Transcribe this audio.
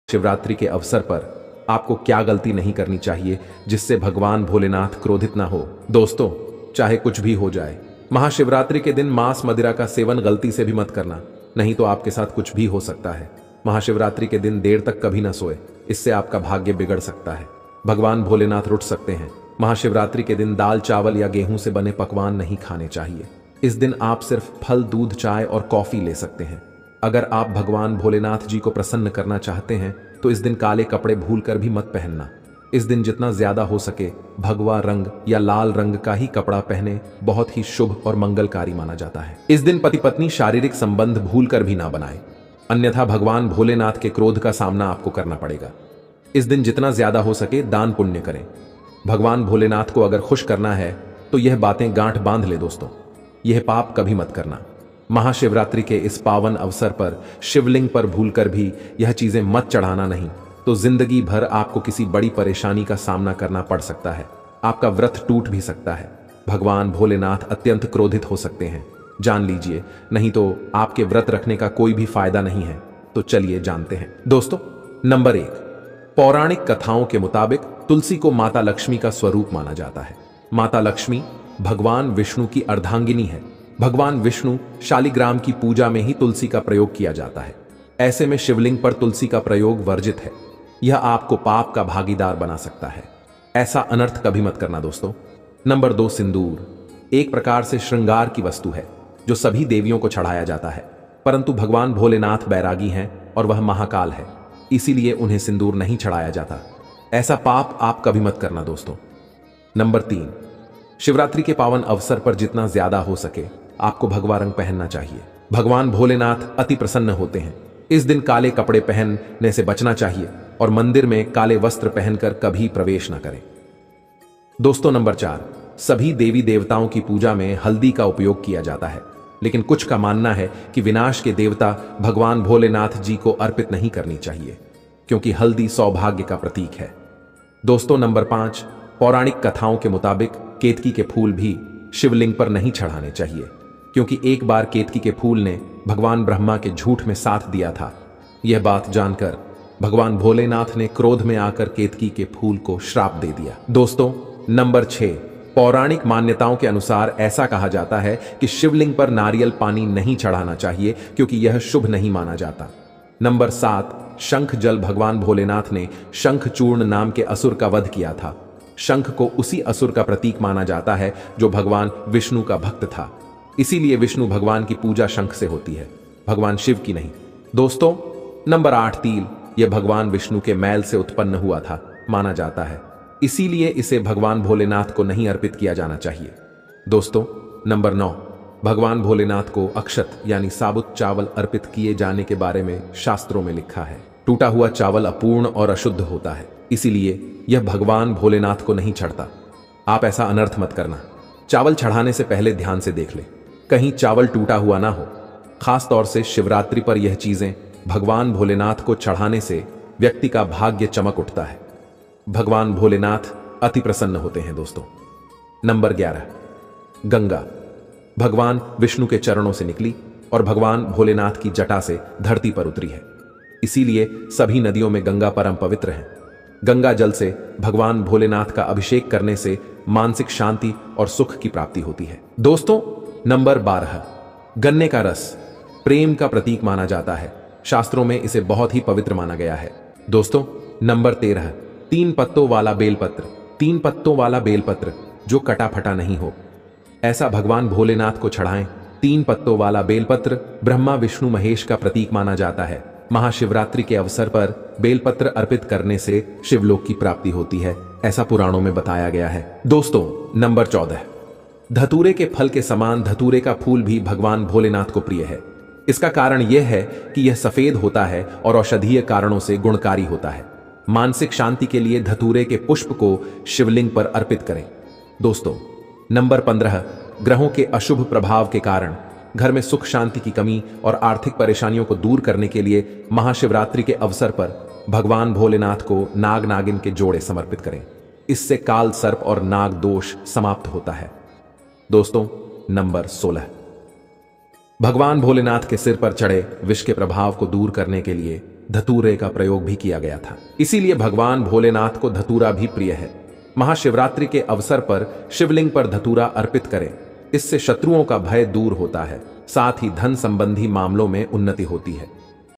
शिवरात्रि के अवसर पर आपको क्या गलती नहीं करनी चाहिए जिससे भगवान भोलेनाथ क्रोधित ना हो। दोस्तों, चाहे कुछ भी हो जाए, महाशिवरात्रि के दिन मांस मदिरा का सेवन गलती से भी मत करना, नहीं तो आपके साथ कुछ भी हो सकता है। महाशिवरात्रि के दिन देर तक कभी ना सोए, इससे आपका भाग्य बिगड़ सकता है। भगवान भोलेनाथ रुठ सकते हैं। महाशिवरात्रि के दिन दाल चावल या गेहूं से बने पकवान नहीं खाने चाहिए। इस दिन आप सिर्फ फल, दूध, चाय और कॉफी ले सकते हैं। अगर आप भगवान भोलेनाथ जी को प्रसन्न करना चाहते हैं तो इस दिन काले कपड़े भूलकर भी मत पहनना। इस दिन जितना ज्यादा हो सके भगवा रंग या लाल रंग का ही कपड़ा पहने, बहुत ही शुभ और मंगलकारी माना जाता है। इस दिन पति पत्नी शारीरिक संबंध भूलकर भी ना बनाए, अन्यथा भगवान भोलेनाथ के क्रोध का सामना आपको करना पड़ेगा। इस दिन जितना ज्यादा हो सके दान पुण्य करें। भगवान भोलेनाथ को अगर खुश करना है तो यह बातें गांठ बांध ले दोस्तों, यह पाप कभी मत करना। महाशिवरात्रि के इस पावन अवसर पर शिवलिंग पर भूलकर भी यह चीजें मत चढ़ाना, नहीं तो जिंदगी भर आपको किसी बड़ी परेशानी का सामना करना पड़ सकता है। आपका व्रत टूट भी सकता है। भगवान भोलेनाथ अत्यंत क्रोधित हो सकते हैं, जान लीजिए, नहीं तो आपके व्रत रखने का कोई भी फायदा नहीं है। तो चलिए जानते हैं दोस्तों। नंबर 1, पौराणिक कथाओं के मुताबिक तुलसी को माता लक्ष्मी का स्वरूप माना जाता है। माता लक्ष्मी भगवान विष्णु की अर्धांगिनी है। भगवान विष्णु शालिग्राम की पूजा में ही तुलसी का प्रयोग किया जाता है। ऐसे में शिवलिंग पर तुलसी का प्रयोग वर्जित है। यह आपको पाप का भागीदार बना सकता है। ऐसा अनर्थ कभी मत करना दोस्तों। नंबर 2, सिंदूर एक प्रकार से श्रृंगार की वस्तु है जो सभी देवियों को चढ़ाया जाता है, परंतु भगवान भोलेनाथ बैरागी हैं और वह महाकाल है, इसीलिए उन्हें सिंदूर नहीं चढ़ाया जाता। ऐसा पाप आप कभी मत करना दोस्तों। नंबर 3, शिवरात्रि के पावन अवसर पर जितना ज्यादा हो सके आपको भगवा रंग पहनना चाहिए। भगवान भोलेनाथ अति प्रसन्न होते हैं। इस दिन काले कपड़े पहनने से बचना चाहिए और मंदिर में काले वस्त्र पहनकर कभी प्रवेश न करें दोस्तों। नंबर 4, सभी देवी देवताओं की पूजा में हल्दी का उपयोग किया जाता है, लेकिन कुछ का मानना है कि विनाश के देवता भगवान भोलेनाथ जी को अर्पित नहीं करनी चाहिए, क्योंकि हल्दी सौभाग्य का प्रतीक है दोस्तों। नंबर 5, पौराणिक कथाओं के मुताबिक केतकी के फूल भी शिवलिंग पर नहीं चढ़ाने चाहिए, क्योंकि एक बार केतकी के फूल ने भगवान ब्रह्मा के झूठ में साथ दिया था। यह बात जानकर भगवान भोलेनाथ ने क्रोध में आकर केतकी के फूल को श्राप दे दिया दोस्तों। नंबर 6, पौराणिक मान्यताओं के अनुसार ऐसा कहा जाता है कि शिवलिंग पर नारियल पानी नहीं चढ़ाना चाहिए, क्योंकि यह शुभ नहीं माना जाता। नंबर 7, शंख जल भगवान भोलेनाथ ने शंखचूर्ण नाम के असुर का वध किया था। शंख को उसी असुर का प्रतीक माना जाता है जो भगवान विष्णु का भक्त था, इसीलिए विष्णु भगवान की पूजा शंख से होती है, भगवान शिव की नहीं दोस्तों। नंबर 8, तिल यह भगवान विष्णु के मैल से उत्पन्न हुआ था माना जाता है, इसीलिए इसे भगवान भोलेनाथ को नहीं अर्पित किया जाना चाहिए दोस्तों। नंबर 9, भगवान भोलेनाथ को अक्षत यानी साबुत चावल अर्पित किए जाने के बारे में शास्त्रों में लिखा है। टूटा हुआ चावल अपूर्ण और अशुद्ध होता है, इसीलिए यह भगवान भोलेनाथ को नहीं चढ़ता। आप ऐसा अनर्थ मत करना। चावल चढ़ाने से पहले ध्यान से देख ले, कहीं चावल टूटा हुआ ना हो। खास तौर से शिवरात्रि पर यह चीजें भगवान भोलेनाथ को चढ़ाने से व्यक्ति का भाग्य चमक उठता है। भगवान भोलेनाथ अति प्रसन्न होते हैं दोस्तों। नंबर 11, गंगा भगवान विष्णु के चरणों से निकली और भगवान भोलेनाथ की जटा से धरती पर उतरी है, इसीलिए सभी नदियों में गंगा परम पवित्र है। गंगा जल से भगवान भोलेनाथ का अभिषेक करने से मानसिक शांति और सुख की प्राप्ति होती है दोस्तों। नंबर 12, गन्ने का रस प्रेम का प्रतीक माना जाता है। शास्त्रों में इसे बहुत ही पवित्र माना गया है दोस्तों। नंबर 13, 3 पत्तों वाला बेलपत्र। 3 पत्तों वाला बेलपत्र जो कटा फटा नहीं हो, ऐसा भगवान भोलेनाथ को चढ़ाएं। 3 पत्तों वाला बेलपत्र ब्रह्मा विष्णु महेश का प्रतीक माना जाता है। महाशिवरात्रि के अवसर पर बेलपत्र अर्पित करने से शिवलोक की प्राप्ति होती है, ऐसा पुराणों में बताया गया है दोस्तों। नंबर 14, धतूरे के फल के समान धतूरे का फूल भी भगवान भोलेनाथ को प्रिय है। इसका कारण यह है कि यह सफेद होता है और औषधीय कारणों से गुणकारी होता है। मानसिक शांति के लिए धतूरे के पुष्प को शिवलिंग पर अर्पित करें दोस्तों। नंबर 15, ग्रहों के अशुभ प्रभाव के कारण घर में सुख शांति की कमी और आर्थिक परेशानियों को दूर करने के लिए महाशिवरात्रि के अवसर पर भगवान भोलेनाथ को नाग नागिन के जोड़े समर्पित करें। इससे काल सर्प और नाग दोष समाप्त होता है दोस्तों। नंबर 16, भगवान भोलेनाथ के सिर पर चढ़े विष के प्रभाव को दूर करने के लिए धतूरे का प्रयोग भी किया गया था। इसीलिए भगवान भोलेनाथ को धतूरा भी प्रिय है। महाशिवरात्रि के अवसर पर शिवलिंग पर धतूरा अर्पित करें। इससे शत्रुओं का भय दूर होता है, साथ ही धन संबंधी मामलों में उन्नति होती है।